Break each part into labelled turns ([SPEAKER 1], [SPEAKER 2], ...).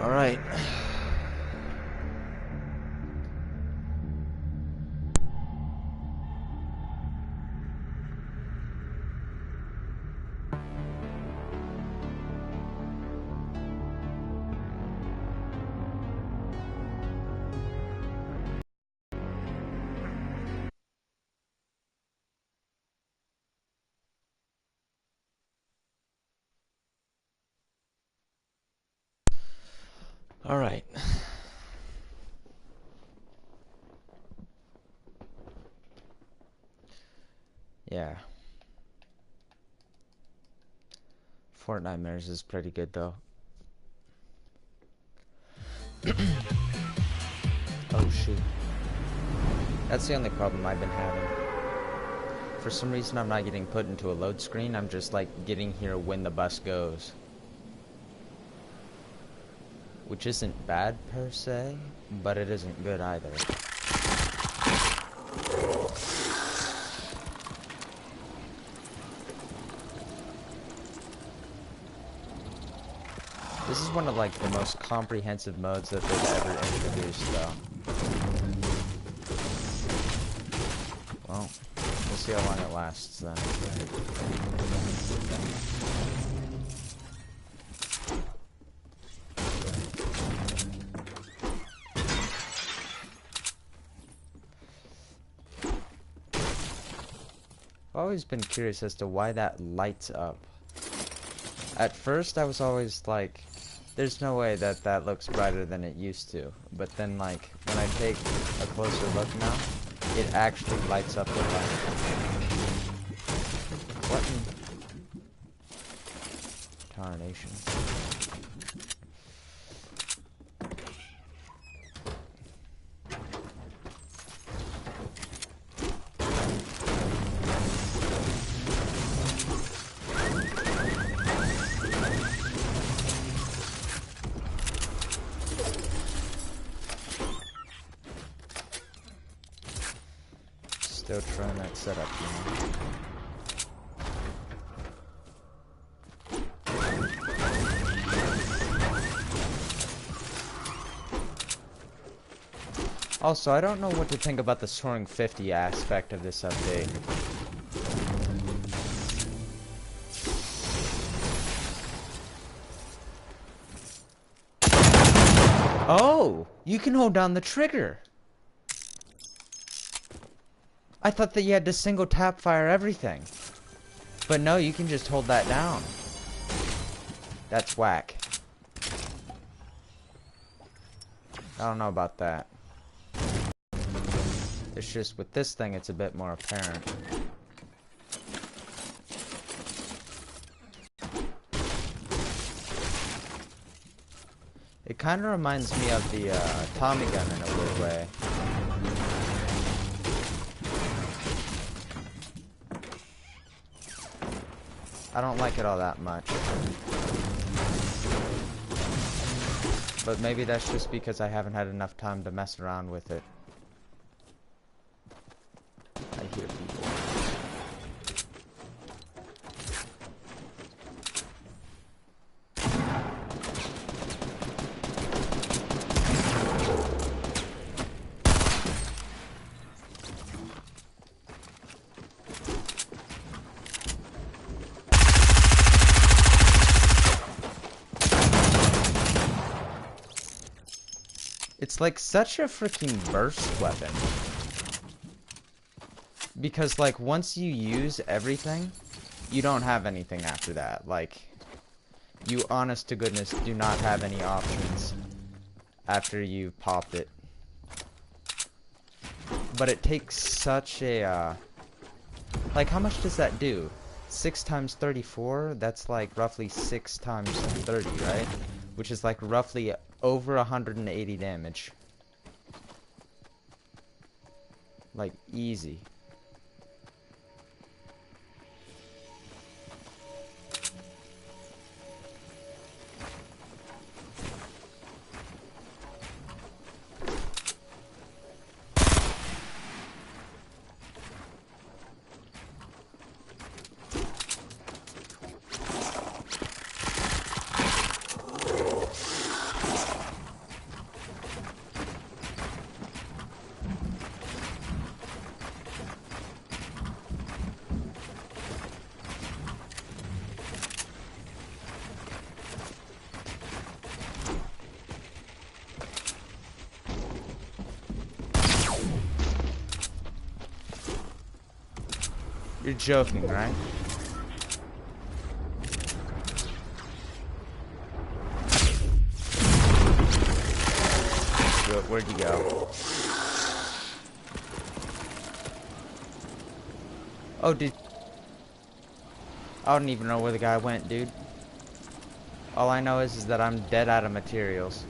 [SPEAKER 1] All right. All right. Yeah. Fortnitemares is pretty good though. Oh shoot. That's the only problem I've been having. For some reason I'm not getting put into a load screen, I'm just like getting here when the bus goes. Which isn't bad per se, but it isn't good either. This is one of like the most comprehensive modes that they've ever introduced though. Well, we'll see how long it lasts then. I've always been curious as to why that lights up. At first I was always like, there's no way that that looks brighter than it used to. But then like, when I take a closer look now, it actually lights up the light. What in tarnation? Still trying that setup, you know. Also, I don't know what to think about the soaring 50 aspect of this update. Oh! You can hold down the trigger! I thought that you had to single tap fire everything. But no, you can just hold that down. That's whack. I don't know about that. It's just with this thing it's a bit more apparent. It kind of reminds me of the Tommy gun in a weird way. I don't like it all that much. But maybe that's just because I haven't had enough time to mess around with it. I hear people. It's like such a freaking burst weapon. Because like once you use everything, you don't have anything after that. Like, you honest to goodness do not have any options after you popped it. But it takes such a, like how much does that do? 6 times 34? That's like roughly 6 times 30, right? Which is like roughly over 180 damage. Like, easy. You're joking, right? Where'd you go? Oh, I don't even know where the guy went, dude. All I know is that I'm dead out of materials.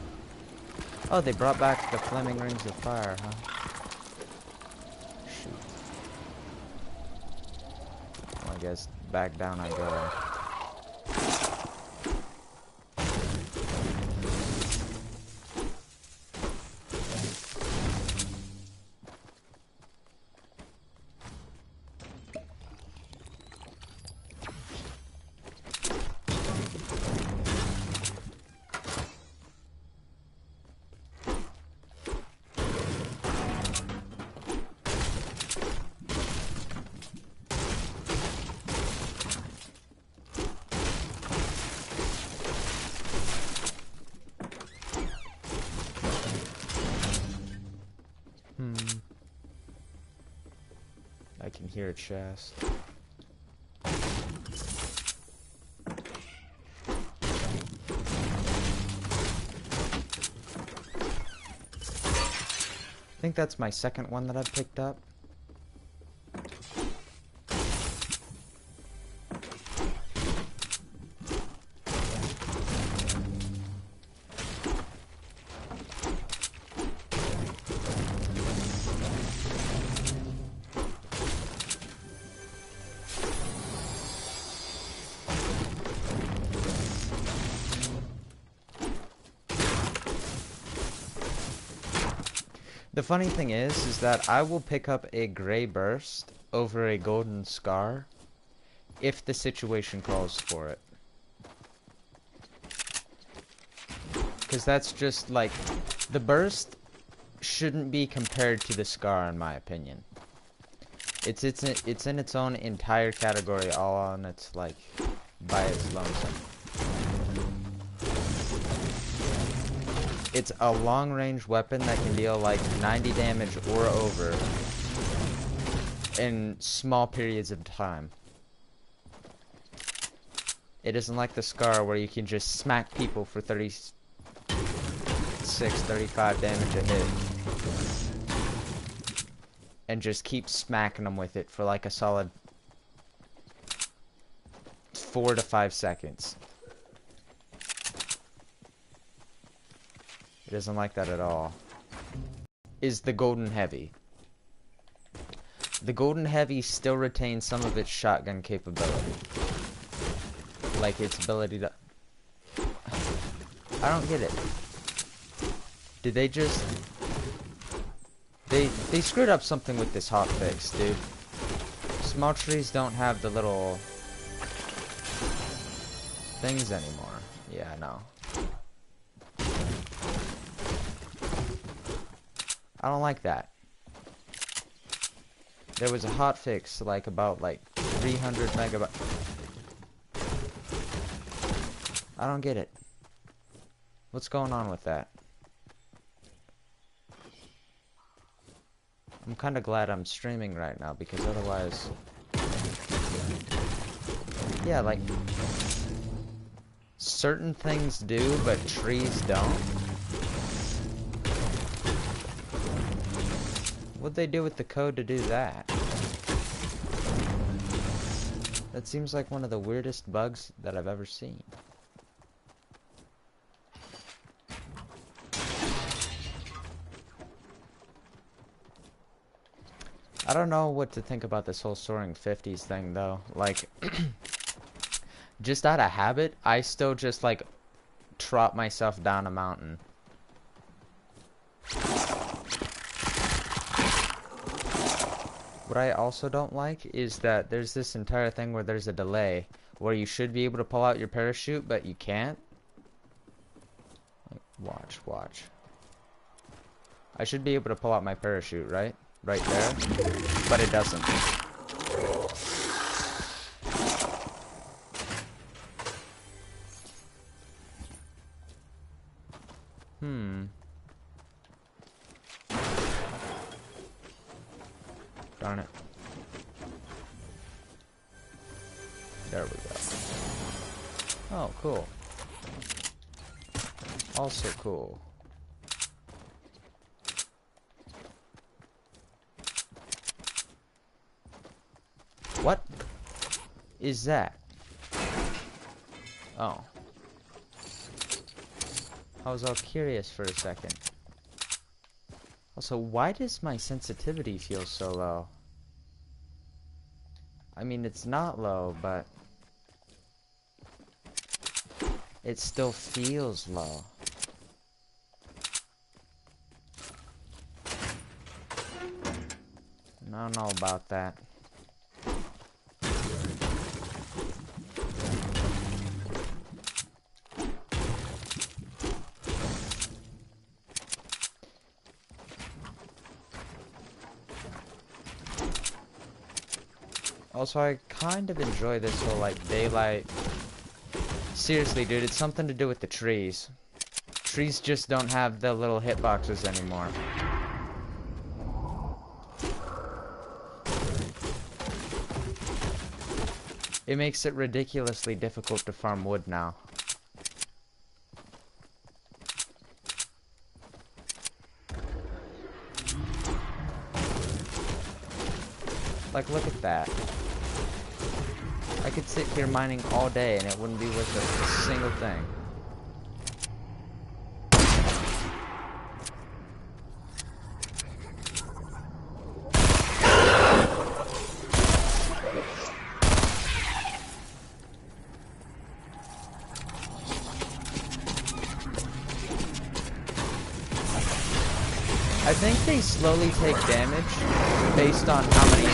[SPEAKER 1] Oh, they brought back the flaming rings of fire, huh? Shoot. Well, I guess back down I go. I can hear a chest. I think that's my second one that I've picked up. The funny thing is that I will pick up a gray burst over a golden scar if the situation calls for it. Because that's just like, the burst shouldn't be compared to the scar in my opinion. It's in its own entire category, all on its like, by its lonesome. It's a long-range weapon that can deal like 90 damage or over in small periods of time. It isn't like the scar where you can just smack people for 36, 35 damage a hit and just keep smacking them with it for like a solid 4 to 5 seconds. It isn't like that at all. Is the Golden Heavy. The Golden Heavy still retains some of its shotgun capability. Like its ability to... I don't get it. Did they just... They screwed up something with this hotfix, dude. Small trees don't have the little... things anymore. Yeah, I know. I don't like that. There was a hotfix like about like 300 megabytes. I don't get it. What's going on with that? I'm kind of glad I'm streaming right now because otherwise... Yeah, like... certain things do, but trees don't. What'd they do with the code to do that? That seems like one of the weirdest bugs that I've ever seen. I don't know what to think about this whole soaring 50s thing though. Like, just out of habit, I still just like trot myself down a mountain. What I also don't like is that there's this entire thing where there's a delay where you should be able to pull out your parachute, but you can't. Like, watch. I should be able to pull out my parachute, right? Right there. But it doesn't. Darn it. There we go. Oh, cool. Also cool. What is that? Oh. I was all curious for a second. Also, why does my sensitivity feel so low? I mean, it's not low, but it still feels low. I don't know about that. Also, I kind of enjoy this whole, like, daylight. Seriously, dude, it's something to do with the trees. Trees just don't have the little hitboxes anymore. It makes it ridiculously difficult to farm wood now. Like, look at that. I could sit here mining all day and it wouldn't be worth a single thing. I think they slowly take damage based on how many,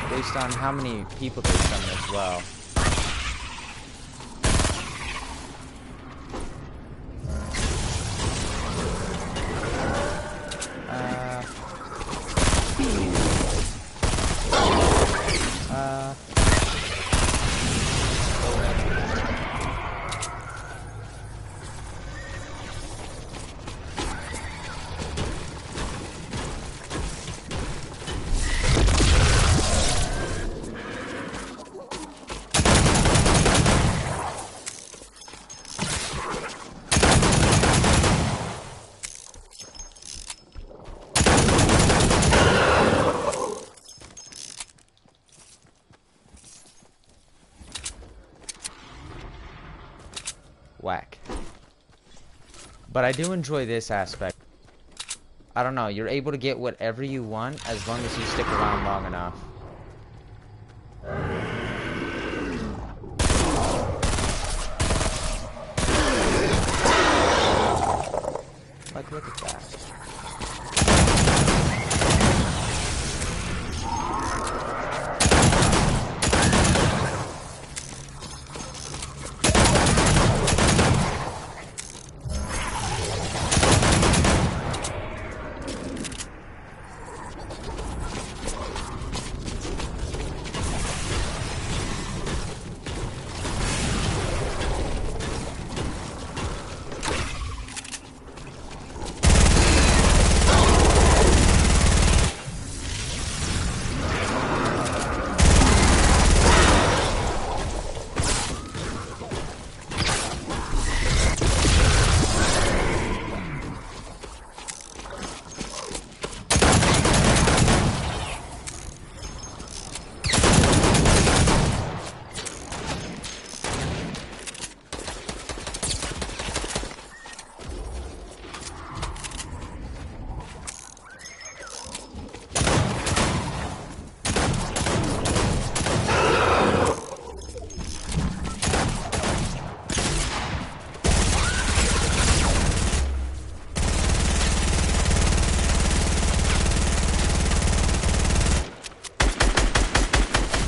[SPEAKER 1] based on how many people they summon as well. Whack. But I do enjoy this aspect. I don't know, you're able to get whatever you want as long as you stick around long enough. Like, look at that.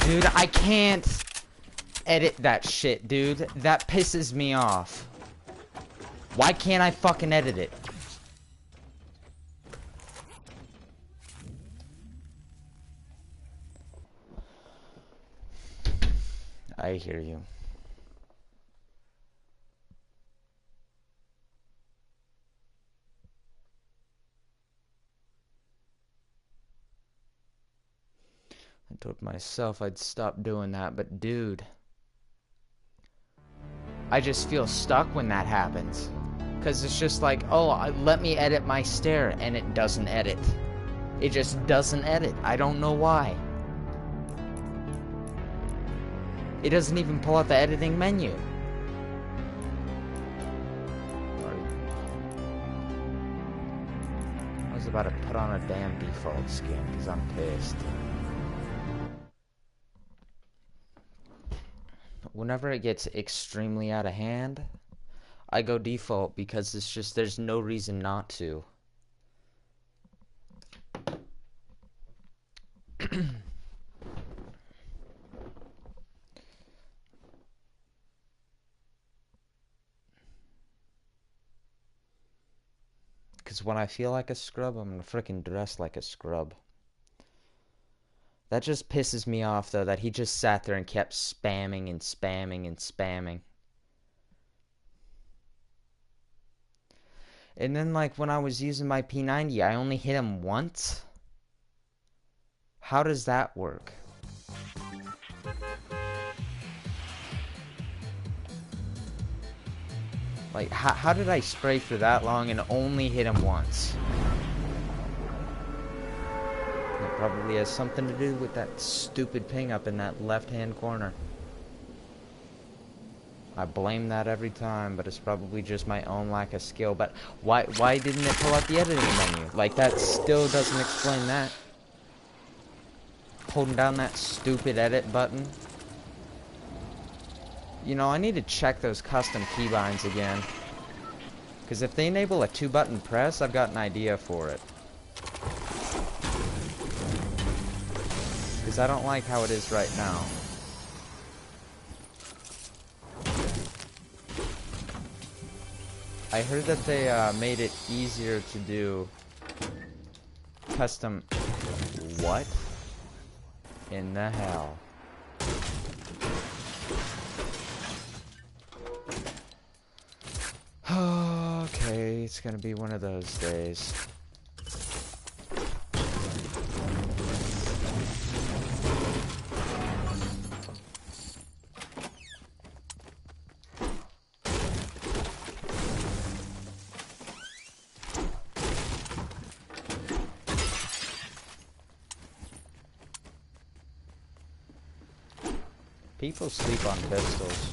[SPEAKER 1] Dude, I can't edit that shit, dude. That pisses me off. Why can't I fucking edit it? I hear you. I told myself I'd stop doing that, but dude, I just feel stuck when that happens. Because it's just like, oh, let me edit my stair, and it doesn't edit. It just doesn't edit. I don't know why. It doesn't even pull out the editing menu. I was about to put on a damn default skin, because I'm pissed. Whenever it gets extremely out of hand, I go default because it's just, there's no reason not to. Because when I feel like a scrub, I'm gonna frickin' dress like a scrub. That just pisses me off, though, that he just sat there and kept spamming and spamming and spamming. And then, like, when I was using my P90, I only hit him once? How does that work? Like, how did I spray for that long and only hit him once? It probably has something to do with that stupid ping up in that left-hand corner. I blame that every time, but it's probably just my own lack of skill. But why didn't it pull out the editing menu? Like, that still doesn't explain that. Holding down that stupid edit button. You know, I need to check those custom keybinds again. Because if they enable a 2-button press, I've got an idea for it. Because I don't like how it is right now. I heard that they made it easier to do custom... What in the hell? Okay, it's gonna be one of those days. People sleep on pistols.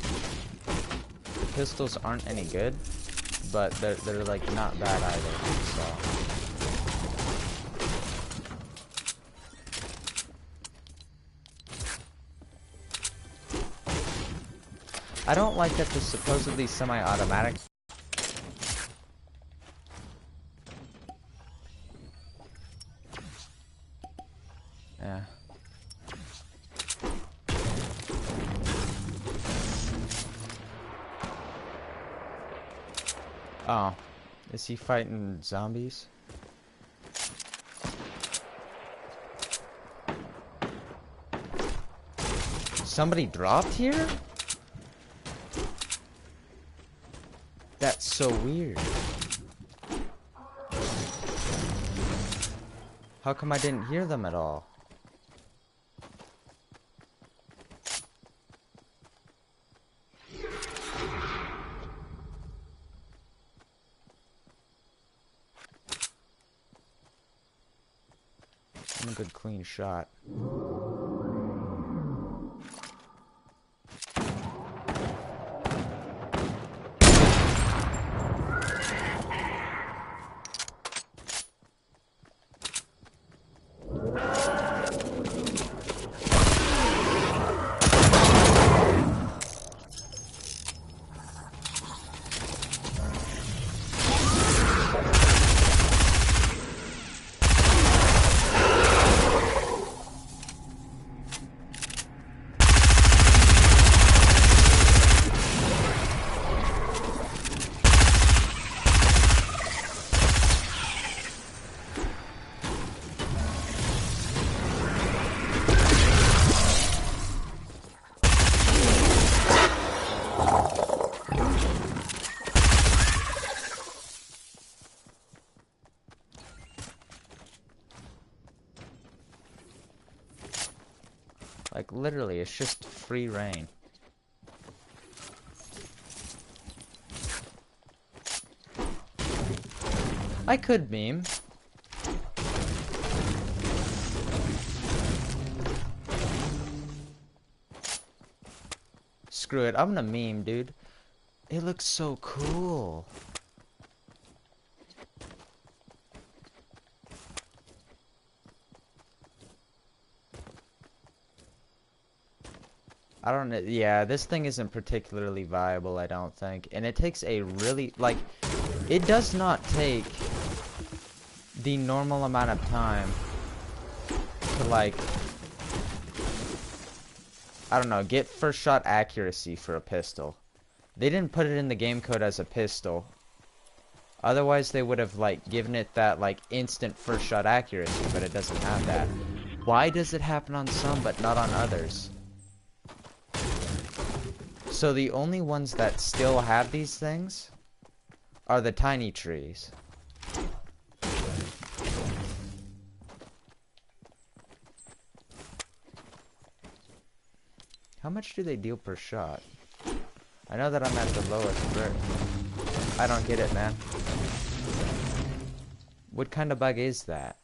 [SPEAKER 1] The pistols aren't any good, but they're like not bad either, so. I don't like that the supposedly semi-automatic. Yeah. Oh, is he fighting zombies? Somebody dropped here? That's so weird. How come I didn't hear them at all? I'm a good clean shot. Like, literally, it's just free reign. I could meme. Screw it, I'm gonna meme, dude. It looks so cool. I don't know. Yeah, this thing isn't particularly viable, I don't think. And it takes a really, like, it does not take the normal amount of time to, like, I don't know, get first shot accuracy for a pistol. They didn't put it in the game code as a pistol. Otherwise, they would have, like, given it that, like, instant first shot accuracy, but it doesn't have that. Why does it happen on some but not on others? So the only ones that still have these things are the tiny trees. How much do they deal per shot? I know that I'm at the lowest brick. I don't get it, man. What kind of bug is that?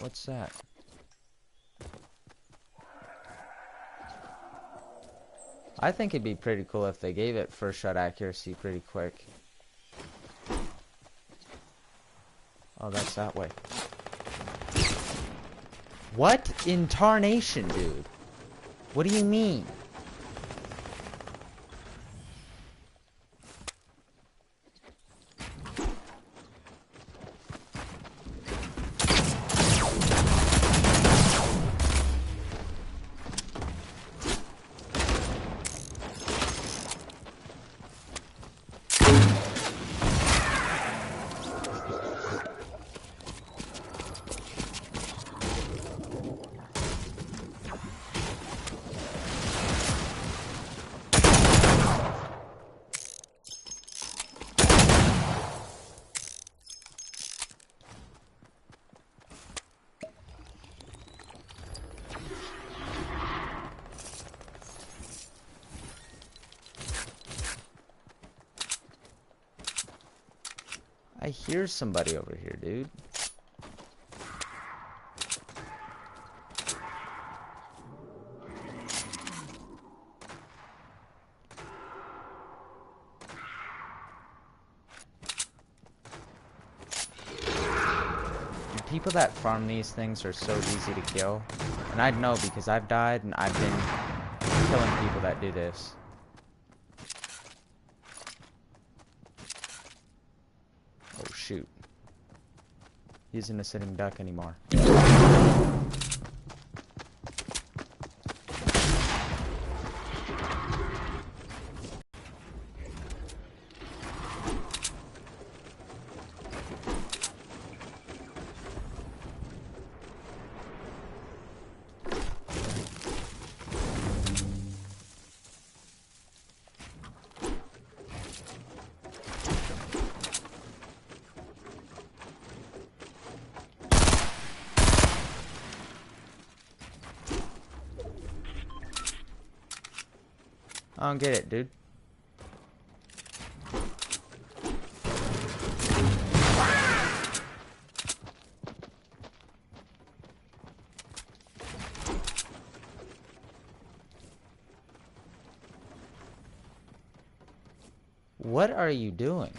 [SPEAKER 1] What's that? I think it'd be pretty cool if they gave it first shot accuracy pretty quick. Oh, that's that way. What in tarnation, dude? What do you mean? I hear somebody over here, dude. The people that farm these things are so easy to kill. And I'd know because I've died and I've been killing people that do this. Oh shoot. He isn't a sitting duck anymore. I don't get it, dude. What are you doing?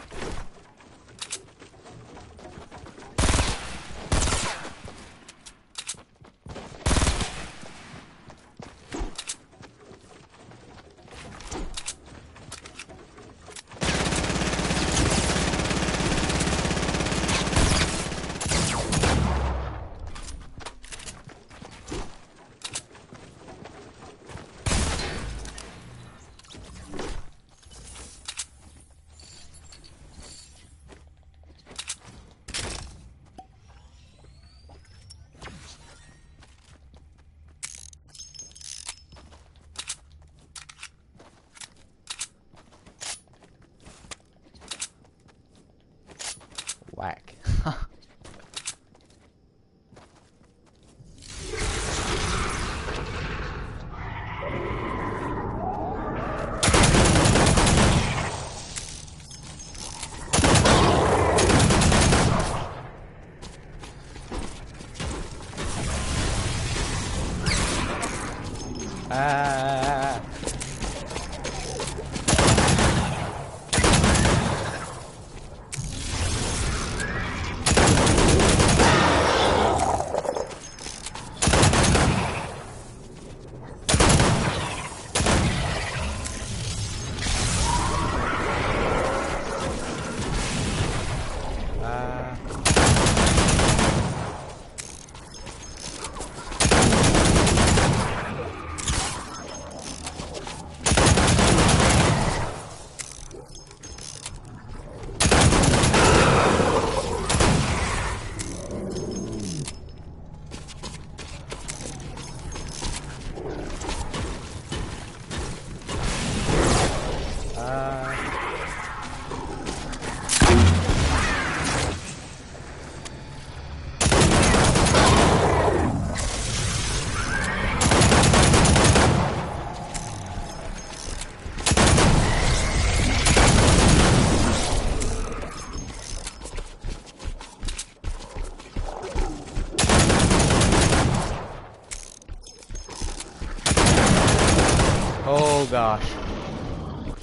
[SPEAKER 1] gosh.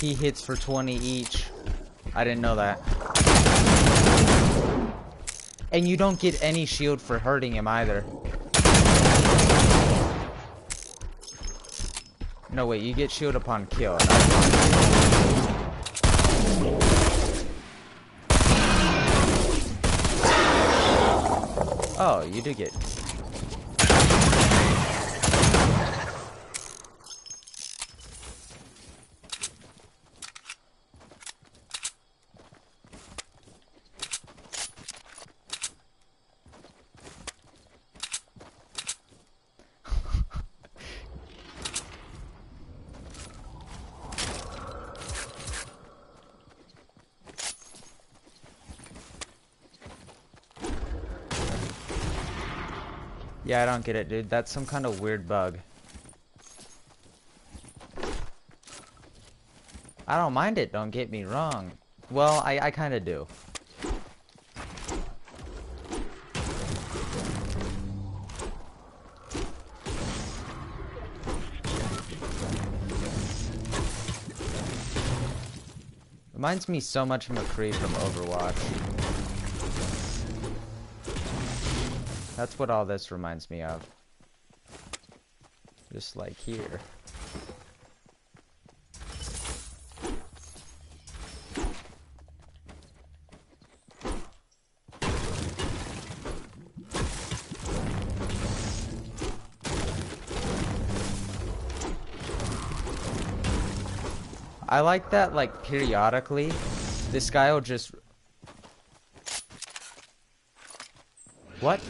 [SPEAKER 1] He hits for 20 each. I didn't know that. And you don't get any shield for hurting him either. No, wait, you get shield upon kill. Oh, you do get... Yeah, I don't get it, dude. That's some kind of weird bug. I don't mind it, don't get me wrong. Well, I kind of do. Reminds me so much of McCree from Overwatch. That's what all this reminds me of. Just like here. I like that, like, periodically, this guy will just... What?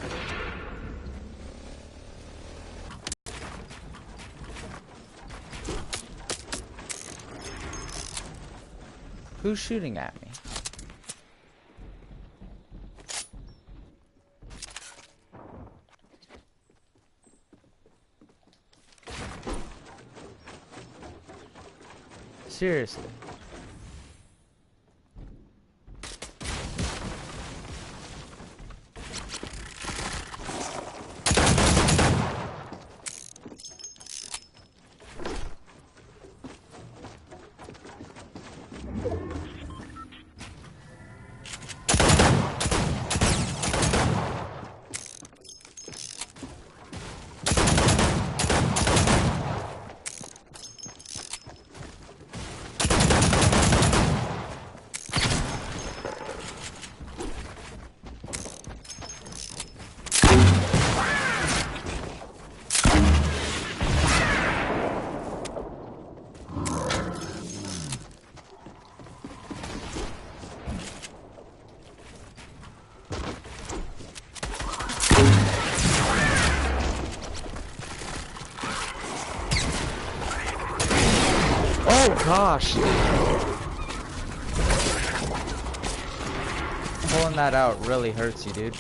[SPEAKER 1] Who's shooting at me? Seriously. Oh gosh. Pulling that out really hurts you, dude.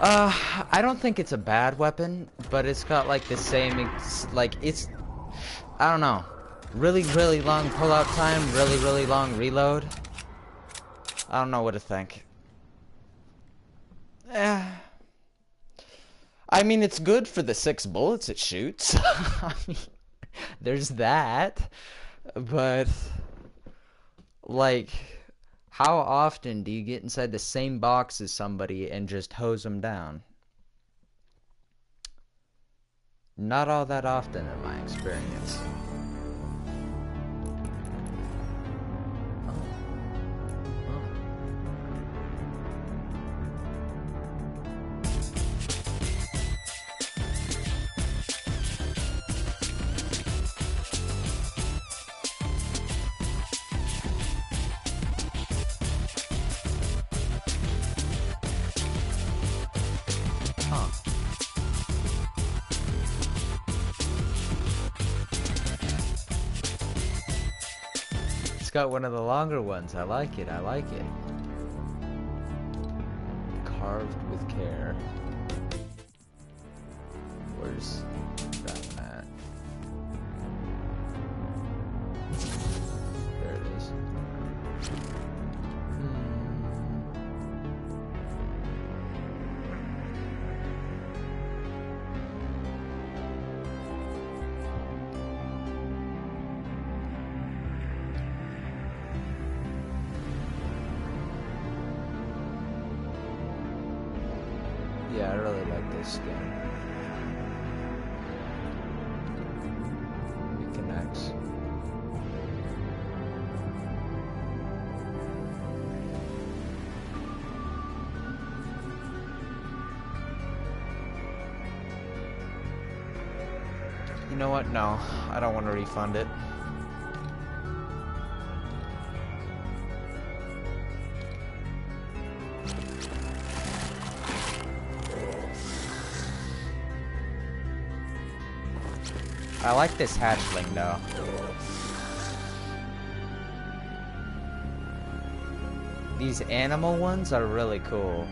[SPEAKER 1] I don't think it's a bad weapon, but it's got like the same, like it's, I don't know, really long pullout time, really long reload. I don't know what to think. I mean, it's good for the 6 bullets it shoots. I mean, there's that, but like, how often do you get inside the same box as somebody and just hose them down? Not all that often in my experience. It's got one of the longer ones. I like it. I like it. Carved with care. Where's that at? There it is. Yeah, I really like this skin. It connects. You know what? No, I don't want to refund it. I like this hatchling though. These animal ones are really cool.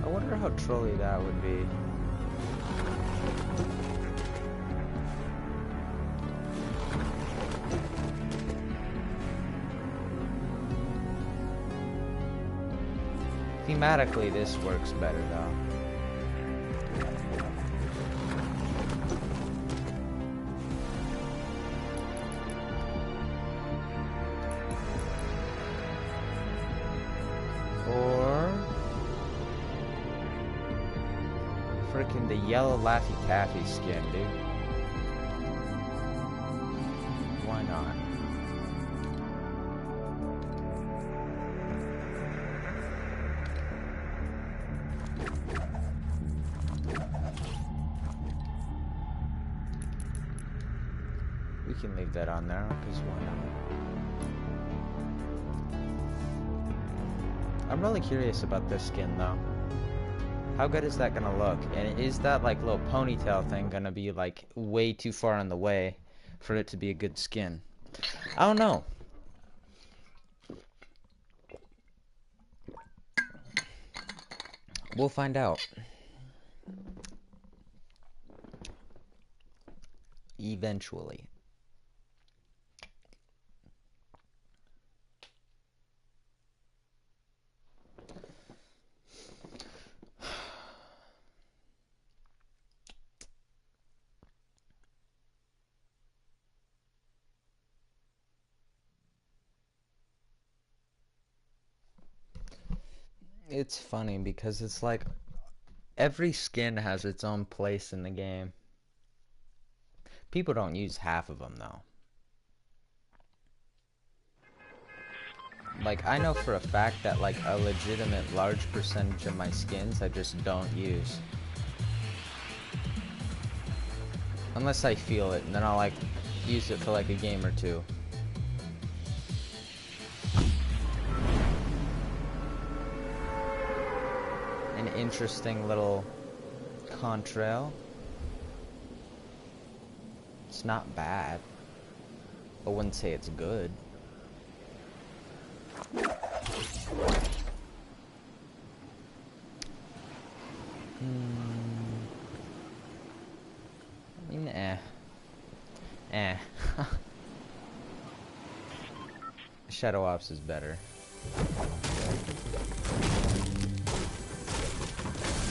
[SPEAKER 1] I wonder how trolly that would be. Thematically, this works better though. Or freaking the yellow Laffy Taffy skin, dude. Why not? We can leave that on there, because why not? I'm really curious about this skin, though. How good is that gonna look? And is that, like, little ponytail thing gonna be, like, way too far on the way for it to be a good skin? I don't know. We'll find out. Eventually. It's funny because it's like every skin has its own place in the game. People don't use half of them though. Like, I know for a fact that like a legitimate large percentage of my skins I just don't use. Unless I feel it, and then I'll like use it for like a game or two. An interesting little contrail. It's not bad. I wouldn't say it's good. I mean, Shadow Ops is better.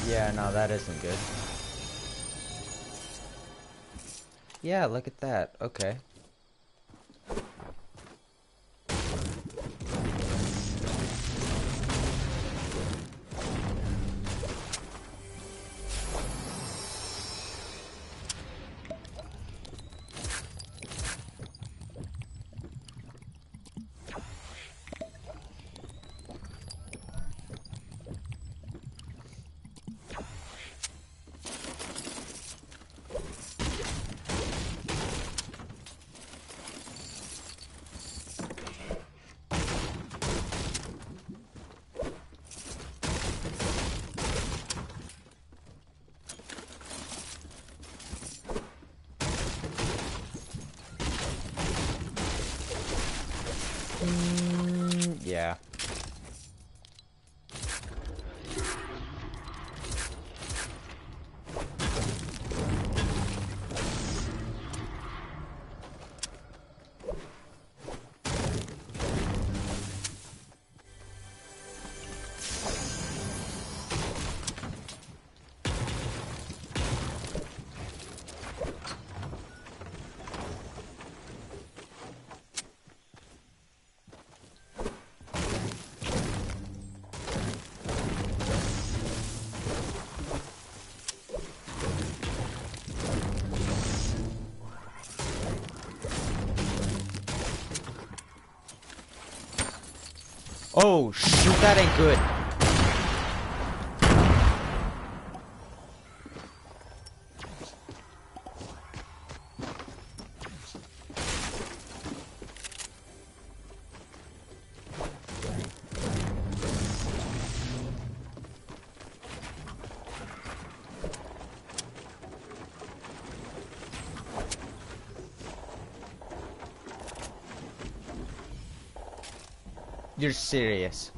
[SPEAKER 1] Yeah, no, that isn't good. Yeah, look at that. Okay. Oh, shoot, that ain't good. You're serious.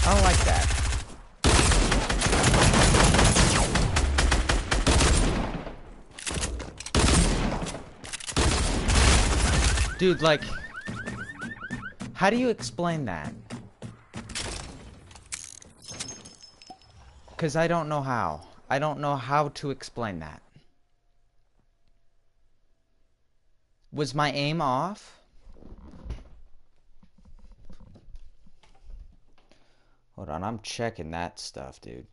[SPEAKER 1] I don't like that. Dude, like, how do you explain that? Because I don't know how. I don't know how to explain that. Was my aim off? Hold on, I'm checking that stuff, dude.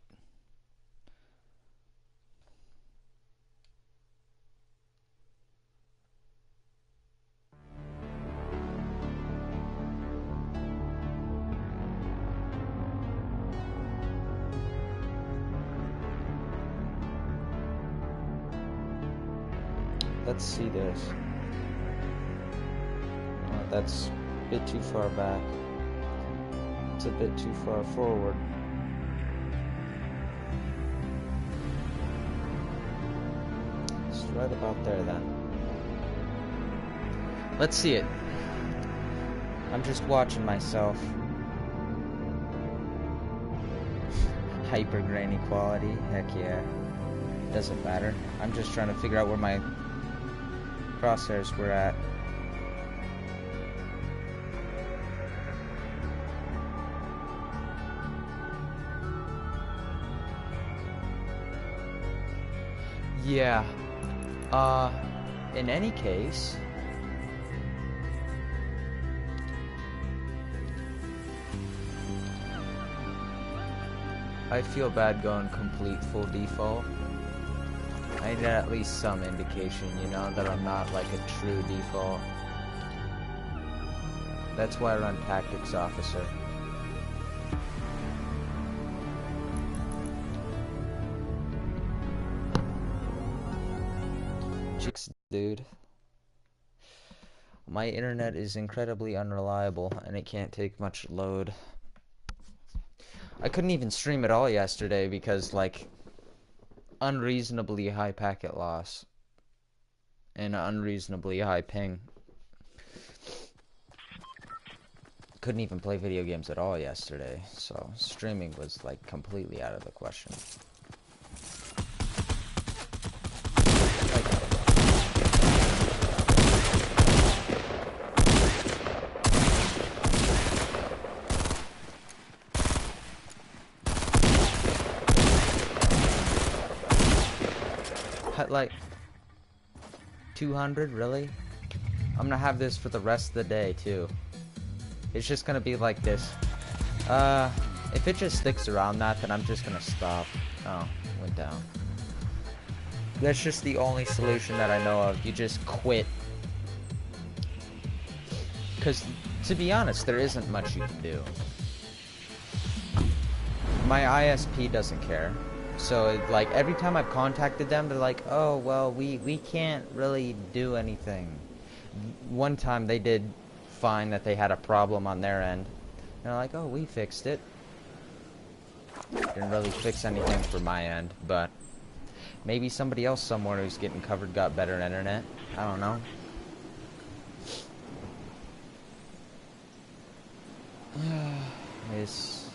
[SPEAKER 1] Let's see this. Oh, that's a bit too far back. It's a bit too far forward. It's right about there then. Let's see it. I'm just watching myself. Hyper grainy quality, heck yeah. Doesn't matter. I'm just trying to figure out where my crosshairs were at. Yeah. In any case, I feel bad going complete full default. I need at least some indication, you know, that I'm not like a true default. That's why I run Tactics Officer. Chicks, dude. My internet is incredibly unreliable and it can't take much load. I couldn't even stream at all yesterday because, like, unreasonably high packet loss and unreasonably high ping. Couldn't even play video games at all yesterday, so streaming was like completely out of the question. Like 200, really? I'm gonna have this for the rest of the day too. It's just gonna be like this. If it just sticks around that, then I'm just gonna stop. Oh, went down. That's just the only solution that I know of. You just quit. Because, to be honest, there isn't much you can do. My ISP doesn't care. So, like, every time I've contacted them, they're like, oh, well, we can't really do anything. One time they did find that they had a problem on their end. And they're like, oh, we fixed it. Didn't really fix anything for my end, but maybe somebody else somewhere who's getting covered got better internet. I don't know. It's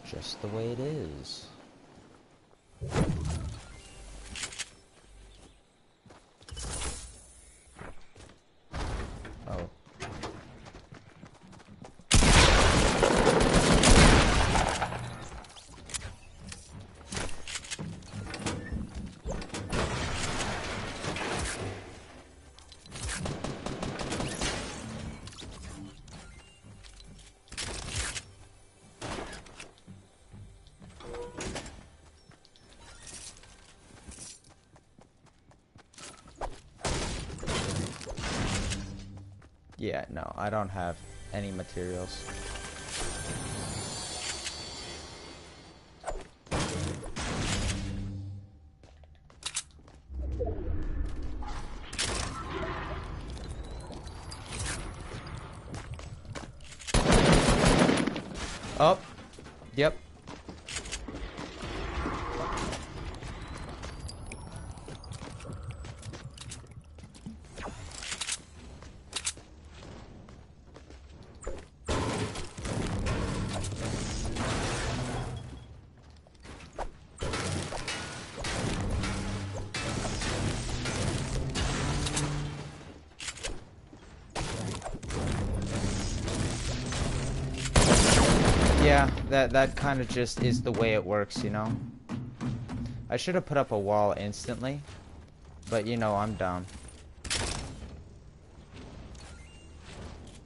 [SPEAKER 1] just the way it is. Yeah, no, I don't have any materials. Oh, yep. Yeah, that kind of just is the way it works, you know? I should have put up a wall instantly, but you know, I'm down.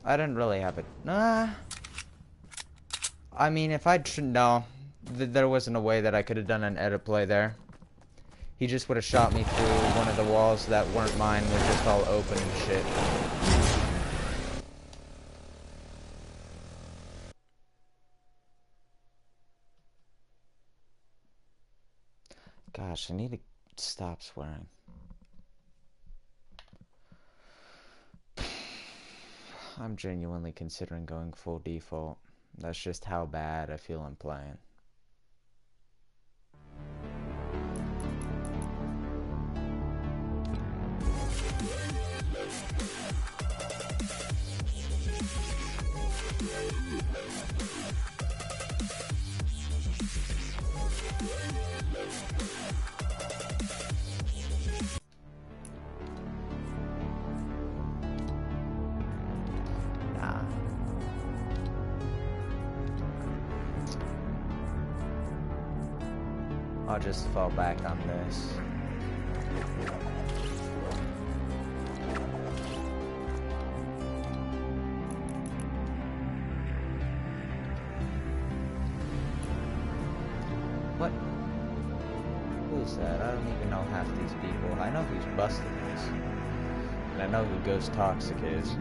[SPEAKER 1] I didn't really have it. Nah. I mean, if I'd... No. There wasn't a way that I could have done an edit play there. He just would have shot me through one of the walls that weren't mine, were just all open and shit. Gosh, I need to stop swearing. I'm genuinely considering going full default. That's just how bad I feel I'm playing. Nah. I'll just fall back on this. What? Who is that? I don't even know half these people. I know who's Busted is. And I know who Ghost Toxic is.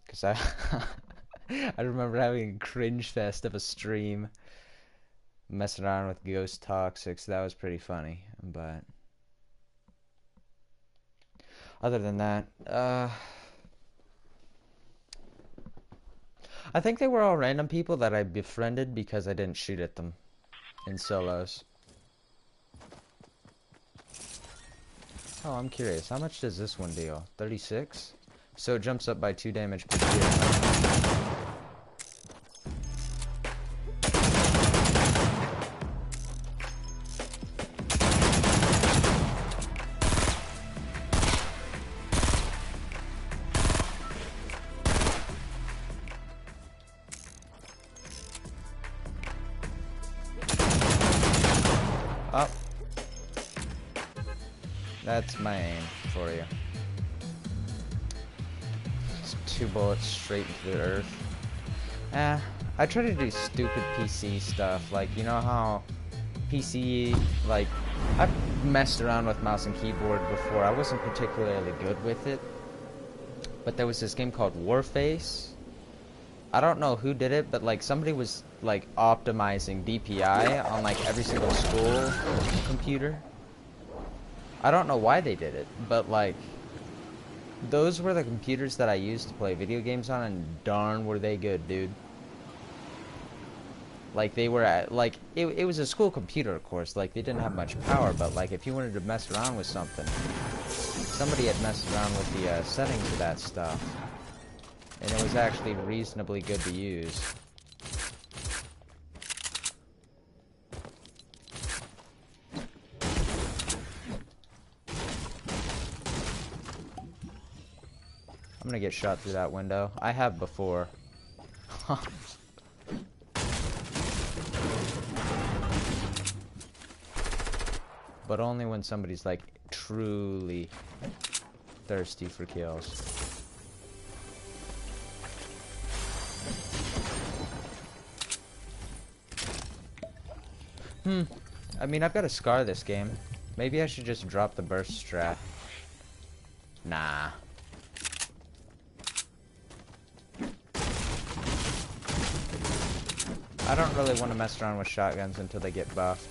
[SPEAKER 1] Because I remember having a cringe fest of a stream messing around with Ghost Toxic, so that was pretty funny. But other than that, I think they were all random people that I befriended because I didn't shoot at them in solos. Oh, I'm curious. How much does this one deal? 36? So it jumps up by 2 damage per kill. Oh. That's my aim for you. Just 2 bullets straight into the earth. I try to do stupid PC stuff, like, you know how PC, like, I've messed around with mouse and keyboard before. I wasn't particularly good with it, but there was this game called Warface. I don't know who did it, but like somebody was like optimizing DPI on like every single school computer. I don't know why they did it, but like those were the computers that I used to play video games on, and darn were they good, dude. Like they were at, like it was a school computer, of course, like they didn't have much power, but like if you wanted to mess around with something, somebody had messed around with the settings of that stuff, and it was actually reasonably good to use. I'm gonna get shot through that window. I have before. But only when somebody's like truly thirsty for kills. I mean, I've got a scar this game. Maybe I should just drop the burst strat. Nah. I don't really want to mess around with shotguns until they get buffed.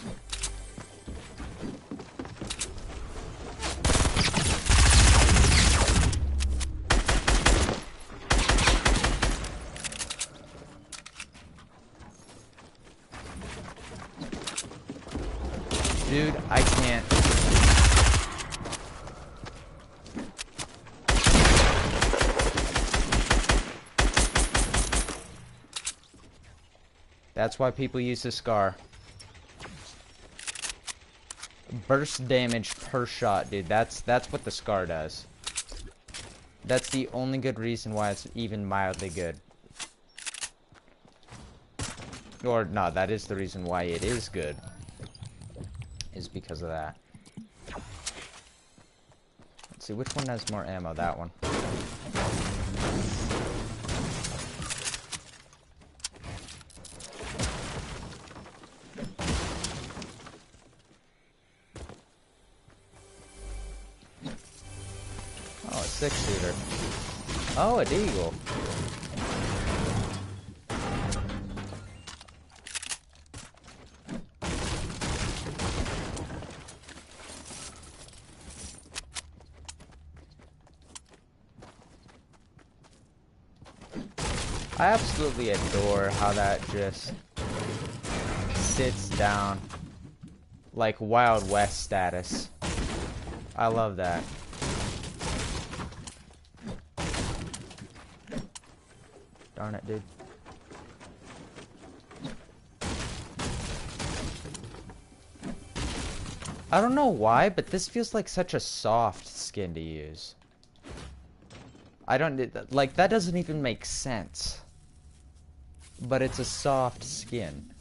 [SPEAKER 1] Dude, I can't. That's why people use the SCAR. Burst damage per shot, dude. That's what the SCAR does. That's the only good reason why it's even mildly good. Or, no, that is the reason why it is good. Is because of that. Let's see, which one has more ammo? That one. Oh, a 6-shooter. Oh, a deagle. I absolutely adore how that just sits down like Wild West status. I love that. Darn it, dude. I don't know why, but this feels like such a soft skin to use. I don't, like, that doesn't even make sense. But it's a soft skin.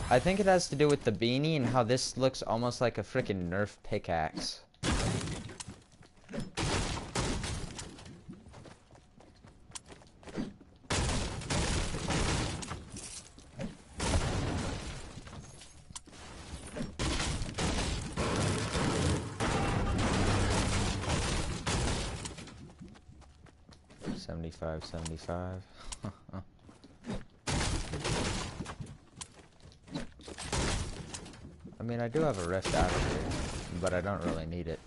[SPEAKER 1] I think it has to do with the beanie and how this looks almost like a freaking Nerf pickaxe. $75. I mean, I do have a rift out of here, but I don't really need it.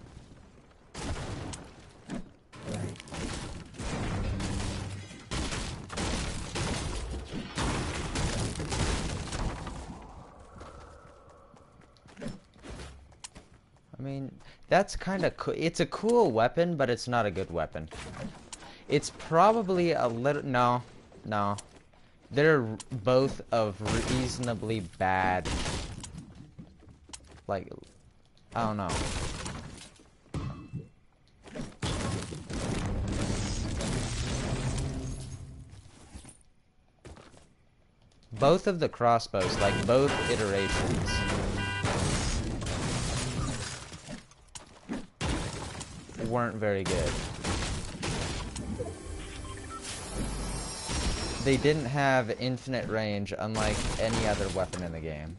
[SPEAKER 1] I mean, that's kind of cool. It's a cool weapon, but it's not a good weapon. It's probably a little... No. They're both of reasonably bad... Like, I don't know. Both of the crossbows, like both iterations, weren't very good. They didn't have infinite range, unlike any other weapon in the game.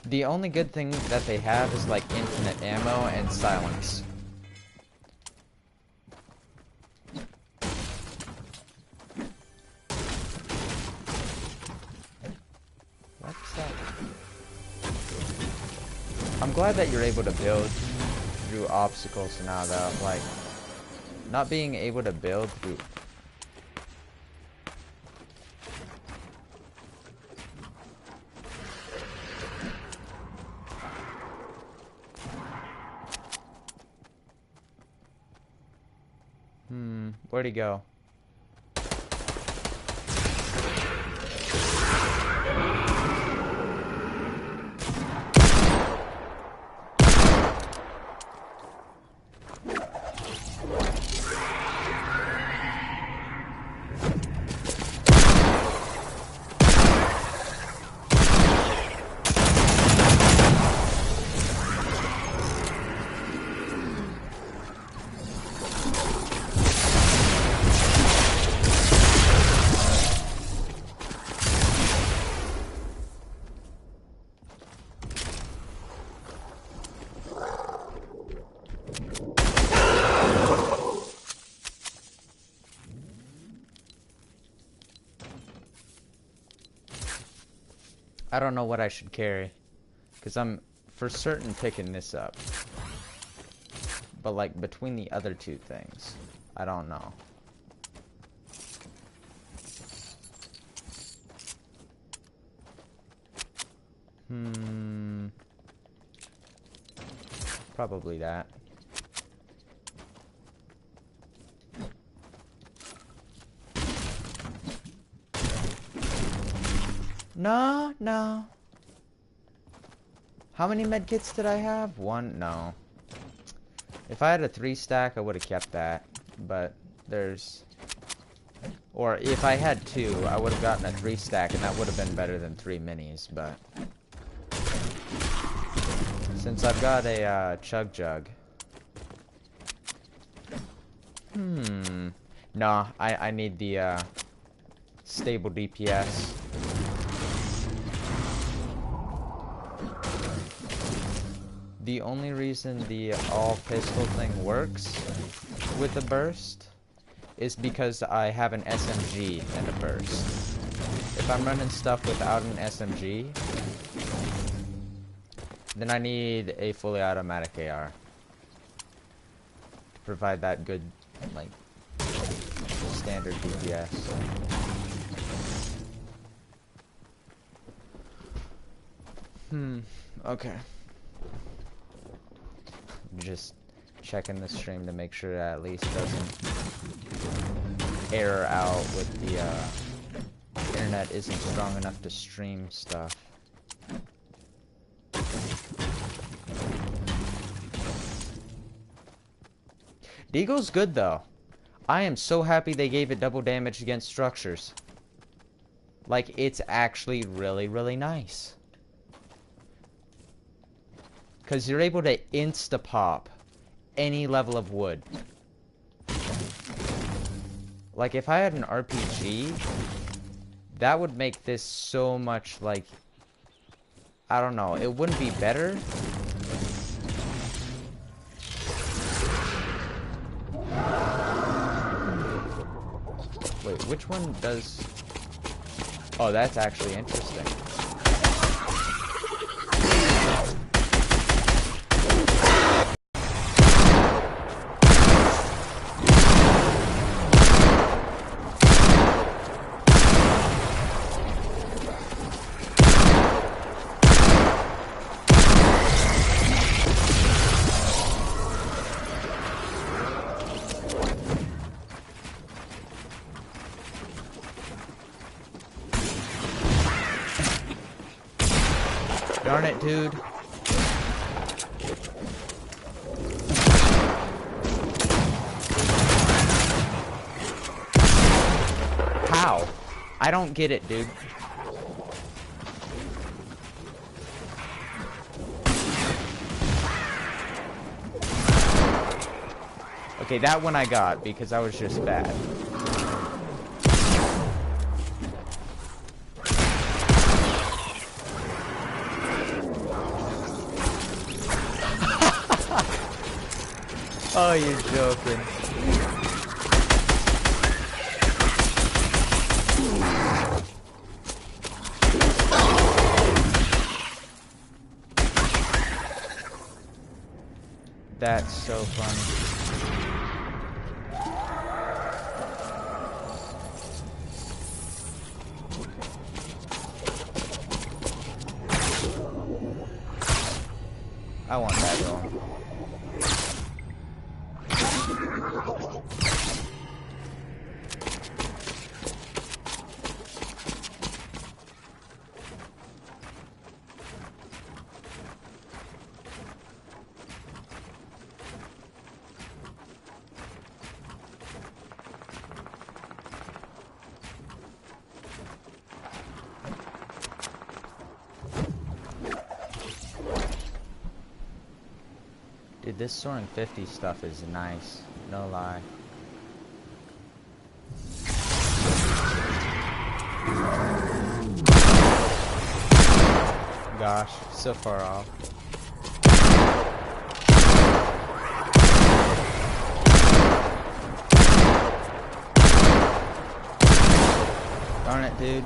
[SPEAKER 1] The only good thing that they have is like infinite ammo and silence. What's that? I'm glad that you're able to build through obstacles now though. Like, not being able to build through... Where'd he go? I don't know what I should carry. Because I'm for certain picking this up. But like between the other two things, I don't know. Probably that. No, no. How many medkits did I have? One? No. If I had a 3-stack, I would have kept that. But there's... Or if I had 2, I would have gotten a 3-stack, and that would have been better than 3 minis, but... Since I've got a chug jug... No, I need the stable DPS. The only reason the all pistol thing works with a burst is because I have an SMG and a burst. If I'm running stuff without an SMG, then I need a fully automatic AR to provide that good, like, standard DPS. Okay. Just checking the stream to make sure that at least doesn't error out with the internet isn't strong enough to stream stuff. Deagle's good though. I am so happy they gave it double damage against structures. Like, it's actually really, really nice. Because you're able to insta-pop any level of wood. Like, if I had an RPG, that would make this so much, like... I don't know, it wouldn't be better. Wait, which one does... Oh, that's actually interesting. Darn it, dude. How? I don't get it, dude. Okay, that one I got because I was just bad. Oh, you're joking. That's so funny. I want that going. Dude, this Soaring 50 stuff is nice, no lie. Gosh, so far off. Darn it, dude.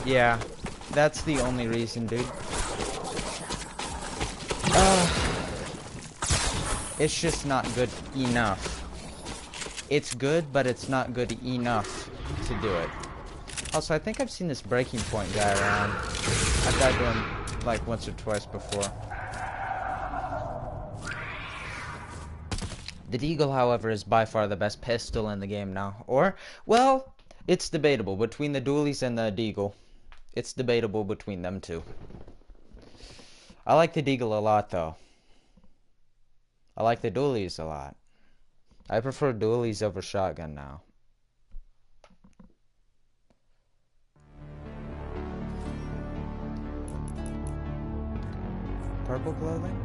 [SPEAKER 1] Yeah, that's the only reason, dude. It's just not good enough. It's good, but it's not good enough to do it. Also, I think I've seen this breaking point guy around. I've died to him like once or twice before. The Deagle, however, is by far the best pistol in the game now. Or, well, it's debatable between the dualies and the Deagle. It's debatable between them two. I like the Deagle a lot, though. I like the dualies a lot. I prefer dualies over shotgun now. Purple clothing?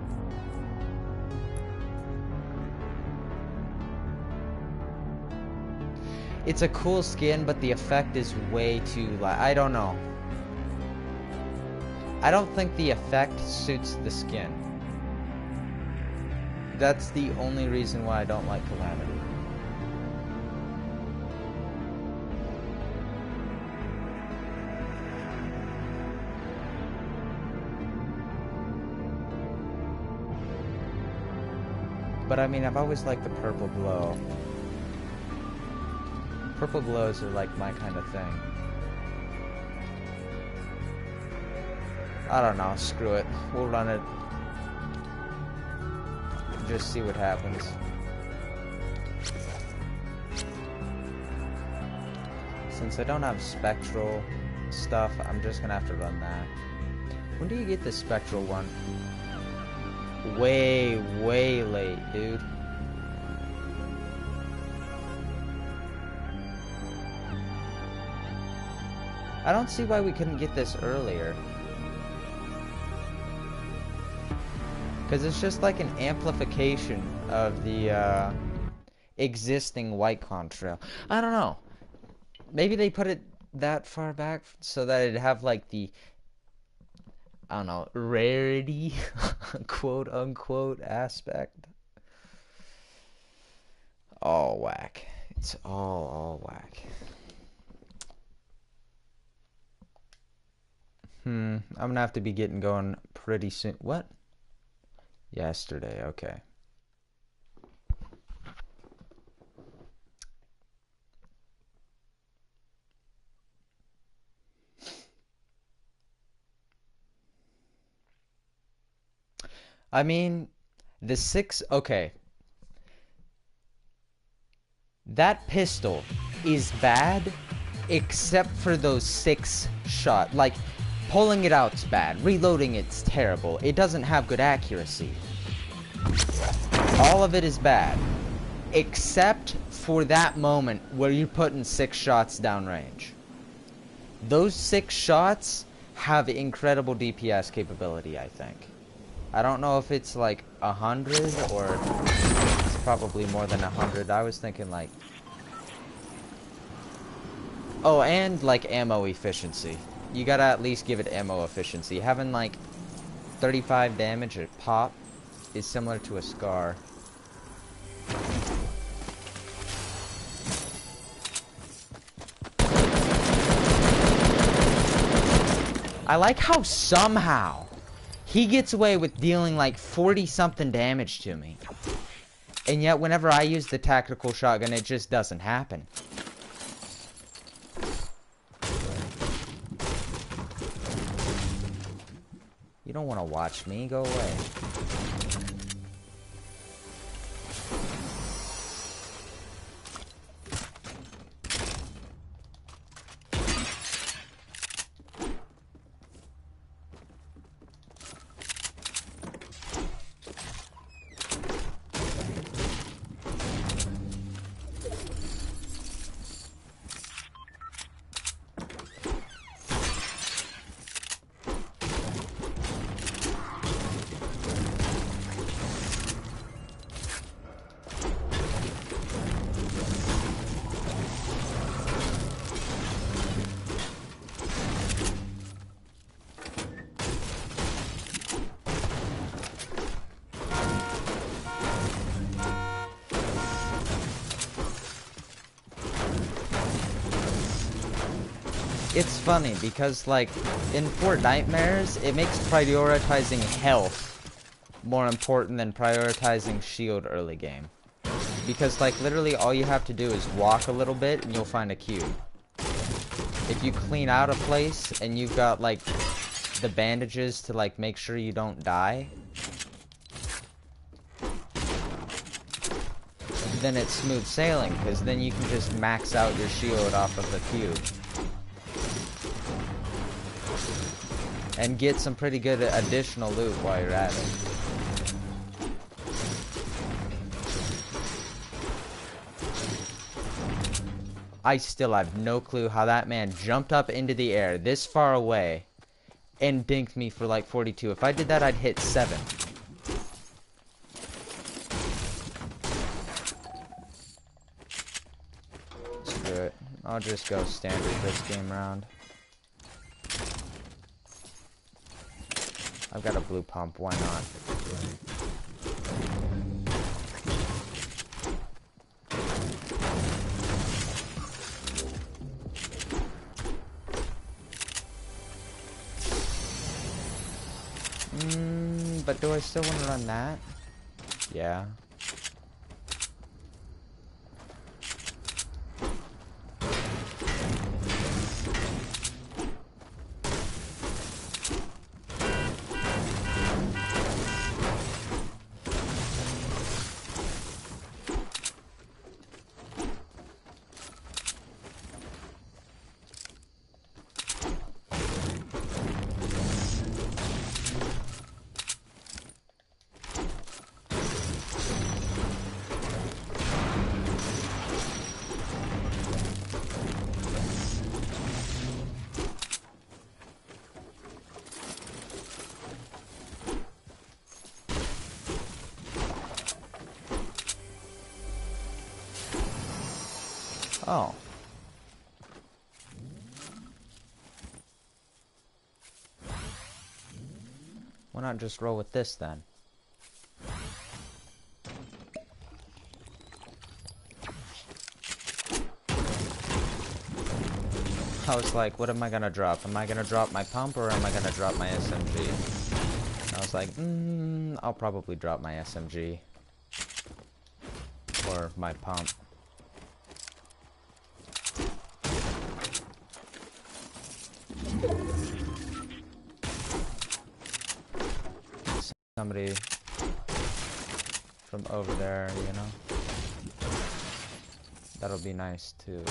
[SPEAKER 1] It's a cool skin, but the effect is way too light. I don't know. I don't think the effect suits the skin. That's the only reason why I don't like Calamity. But I mean, I've always liked the purple glow. Purple glows are like my kind of thing. I don't know, screw it. We'll run it. Just see what happens. Since I don't have spectral stuff, I'm just gonna have to run that. When do you get the spectral one? Way, way late, dude. I don't see why we couldn't get this earlier. Because it's just like an amplification of the existing white contrail. I don't know. Maybe they put it that far back so that it'd have like the, I don't know, rarity, quote unquote, aspect. All whack. It's all whack. I'm gonna have to be getting going pretty soon. What? Yesterday, okay. I mean, the 6, okay. That pistol is bad, except for those 6 shot. Like, pulling it out's bad. Reloading it's terrible. It doesn't have good accuracy. All of it is bad. Except for that moment where you're putting 6 shots downrange. Those 6 shots have incredible DPS capability, I think. I don't know if it's like 100 or it's probably more than 100. I was thinking like... Oh, and like ammo efficiency. You gotta at least give it ammo efficiency. Having like 35 damage at pop is similar to a scar. I like how somehow he gets away with dealing like 40-something damage to me. And yet whenever I use the tactical shotgun, it just doesn't happen. You don't want to watch me. Go away. it's funny because, like, in Fortnitemares, it makes prioritizing health more important than prioritizing shield early game. Because, like, literally all you have to do is walk a little bit and you'll find a cube. If you clean out a place and you've got, like, the bandages to, like, make sure you don't die, then it's smooth sailing, because then you can just max out your shield off of the cube. And get some pretty good additional loot while you're at it. I still have no clue how that man jumped up into the air this far away and dinked me for like 42. If I did that, I'd hit 7. Screw it. I'll just go standard this game round. I've got a blue pump, why not? But do I still want to run that? Yeah. Oh. Why not just roll with this then? I was like, what am I gonna drop? Am I gonna drop my pump or am I gonna drop my SMG? And I was like, I'll probably drop my SMG. Or my pump. Somebody from over there, you know? That'll be nice too.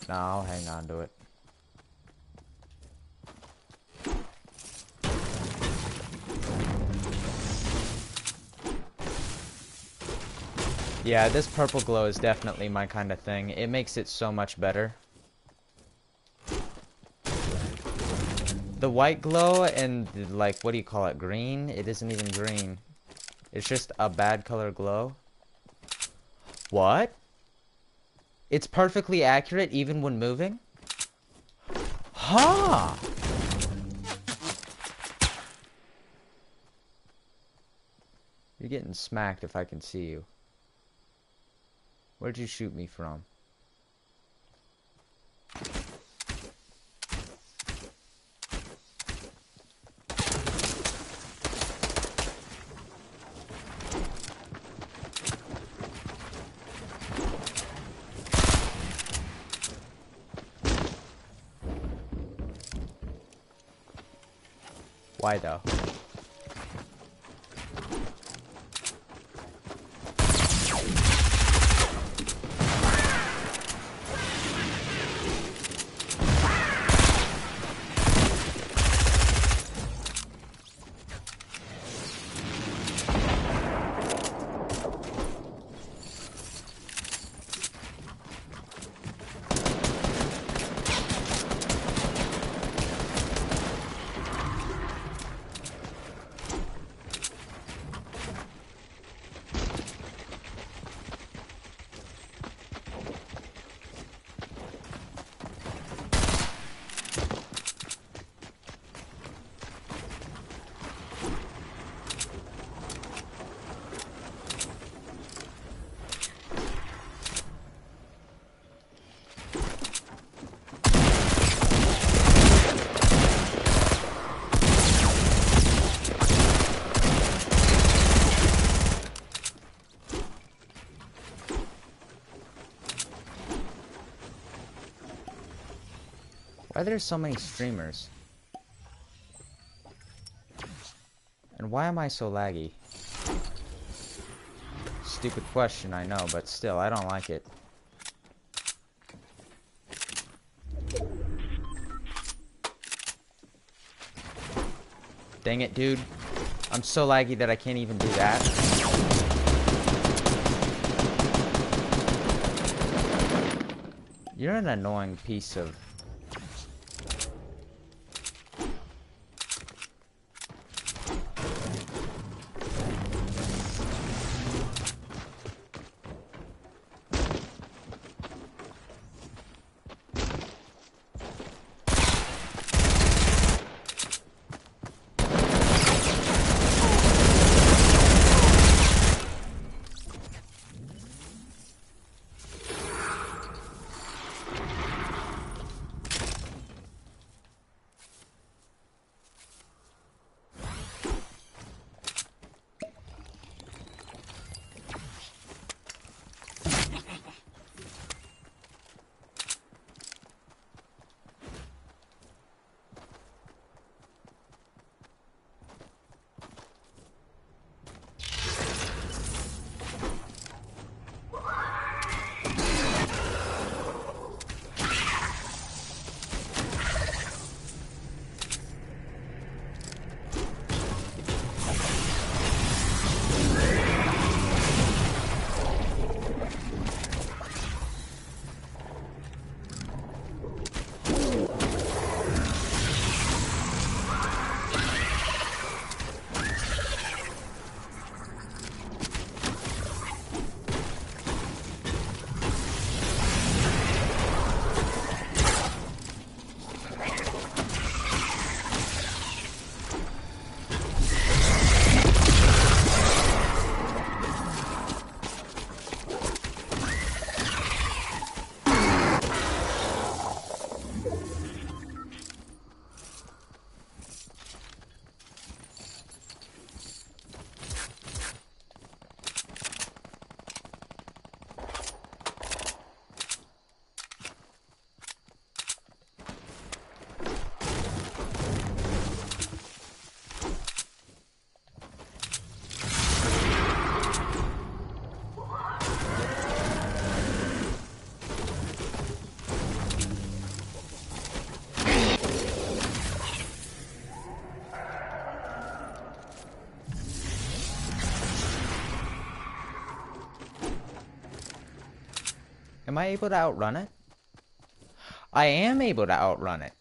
[SPEAKER 1] No, I'll hang on to it. Yeah, this purple glow is definitely my kind of thing. It makes it so much better. The white glow and, like, what do you call it? Green? It isn't even green. It's just a bad color glow. What? It's perfectly accurate even when moving? Huh! You're getting smacked if I can see you. Where'd you shoot me from? Why though? Why are there so many streamers? And why am I so laggy? Stupid question, I know, but still, I don't like it. Dang it, dude. I'm so laggy that I can't even do that. You're an annoying piece of... Am I able to outrun it? I am able to outrun it.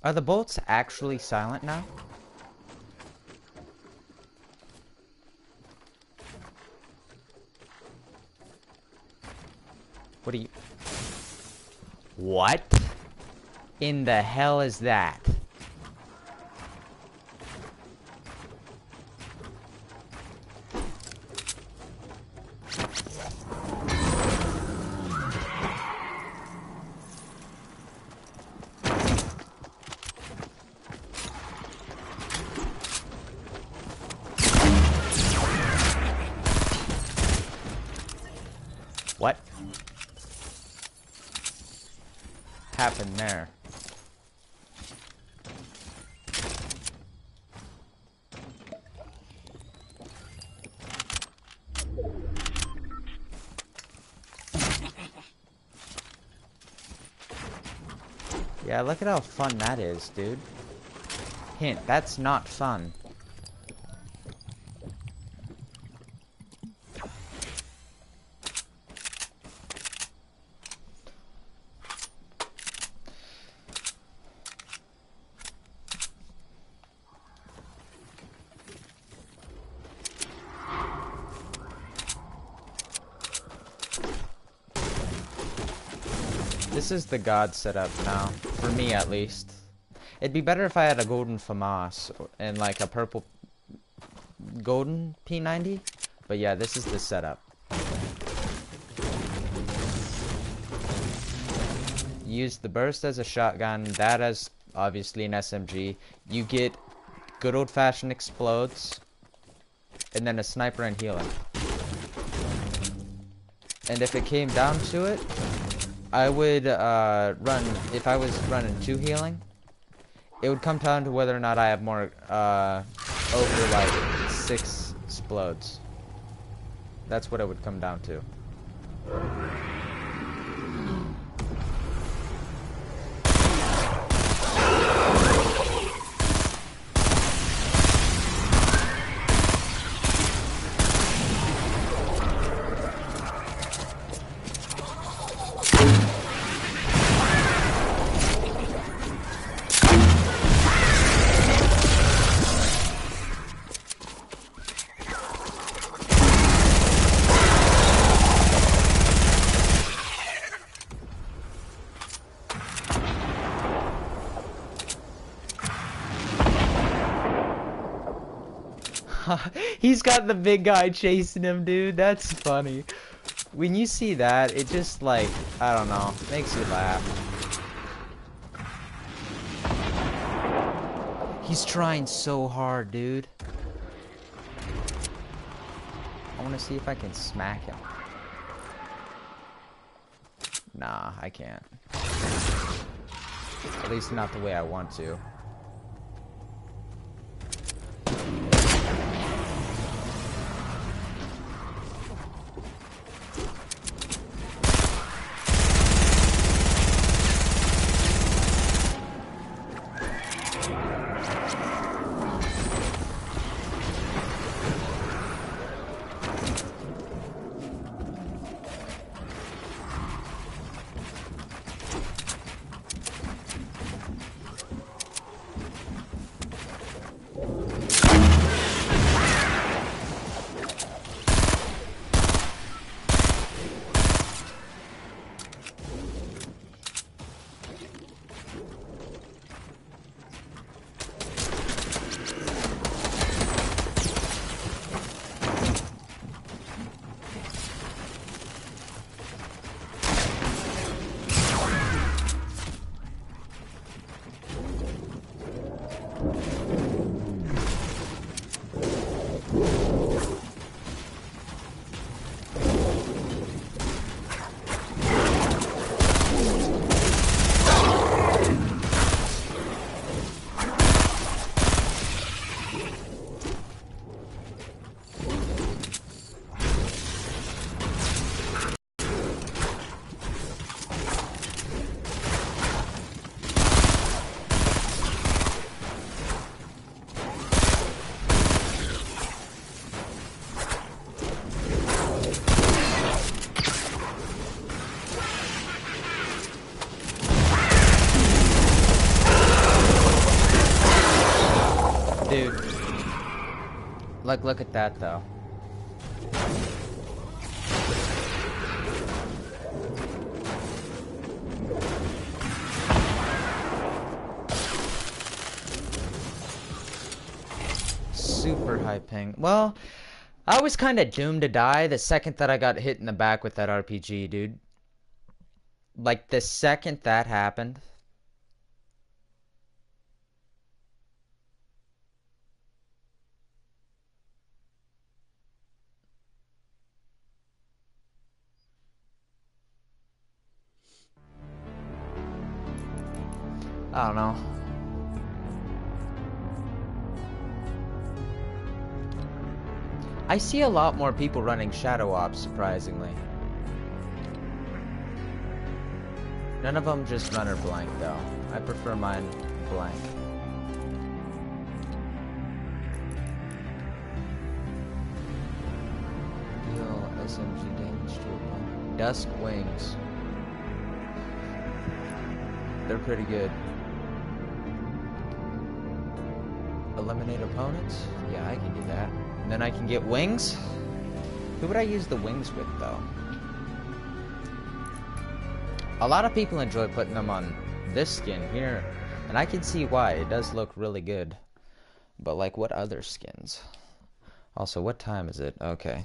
[SPEAKER 1] Are the bolts actually silent now? What are you... What in the hell is that? What happened there? Yeah, look at how fun that is, dude. Hint, that's not fun. This is the god setup now, for me at least. It'd be better if I had a golden FAMAS and like a purple golden P90, but yeah, this is the setup. use the burst as a shotgun, that as obviously an SMG. You get good old-fashioned explodes, and then a sniper and healing. And if it came down to it, I would run, if I was running 2 healing, it would come down to whether or not I have more, over like 6 explodes. That's what it would come down to. He's got the big guy chasing him, dude. That's funny. When you see that, it just like, I don't know, makes you laugh. He's trying so hard, dude. I want to see if I can smack him. Nah, I can't. At least not the way I want to. Dude. Like, look at that, though. Super high ping. Well, I was kind of doomed to die the second that I got hit in the back with that RPG, dude. Like, the second that happened... I don't know. I see a lot more people running Shadow Ops, surprisingly. None of them just run her blank, though. I prefer mine blank. Deal SMG damage to a bomb. Dusk Wings. They're pretty good. Eliminate opponents? Yeah, I can do that. And then I can get wings? Who would I use the wings with, though? A lot of people enjoy putting them on this skin here. And I can see why. It does look really good. But, like, what other skins? Also, what time is it? Okay.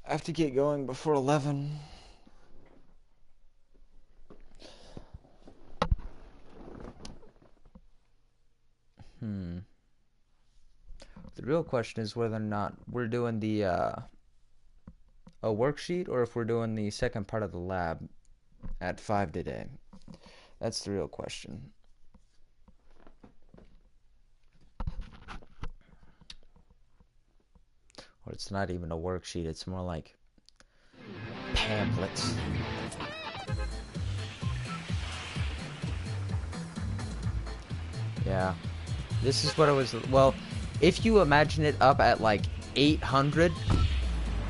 [SPEAKER 1] I have to get going before 11. The real question is whether or not we're doing the a worksheet or if we're doing the second part of the lab at 5 today. That's the real question. Or it's not even a worksheet, it's more like pamphlets. Yeah. This is what it was. Well, if you imagine it up at like 800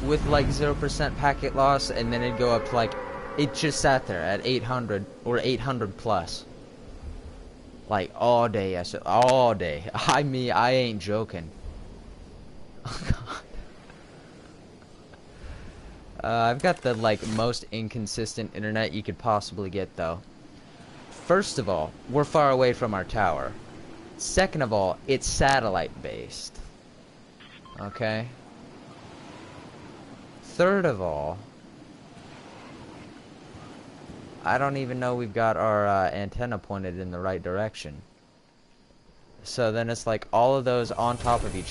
[SPEAKER 1] with like 0% packet loss, and then it'd go up to like, it just sat there at 800 or 800 plus. Like all day, yes, all day. I mean, I ain't joking. Oh God. I've got the like most inconsistent internet you could possibly get though. First of all, we're far away from our tower. Second of all, it's satellite based. Okay? Third of all, I don't even know we've got our antenna pointed in the right direction. So then it's like all of those on top of each